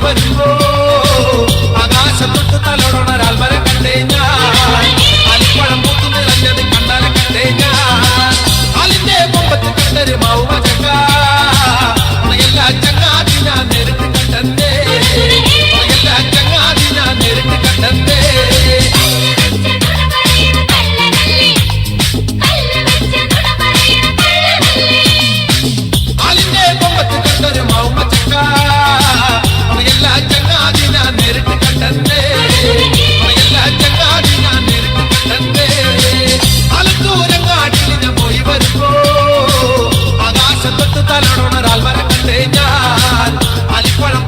വരുമ്പോ ആകാശം തൊട്ട് തലോടൊരാൾ വരെ കണ്ടേ ഞാൻ അലിപ്പഴം പൂത്തു നിറഞ്ഞത് കണ്ടാലെ കണ്ടേ ഞാൻ ആലിന്റെ കൊമ്പത്ത് കണ്ടൊരു മൗമ ചക്ക എല്ലാ ചങ്ങാതി ഞാൻ നേരിട്ട് കണ്ടേ എല്ലാ ചങ്ങാതി ഞാൻ നേരിട്ട് കണ്ടേ ആലിന്റെ കൊമ്പത്ത് കണ്ടൊരു മൗമ ചക്ക എല്ലാ ചങ്ങാതി ഞാൻ നേരിട്ട് കണ്ടേ എല്ലാ ചങ്ങാതി ഞാൻ നേരിട്ട് കണ്ടേ ആലത്തൂരങ്ങാടിയിൽ ഞാൻ പോയി വരുമ്പോ ആകാശത്തൊട്ട് തലോടൊരാൾ വരെ കണ്ടേ ഞാൻ അലിപ്പഴം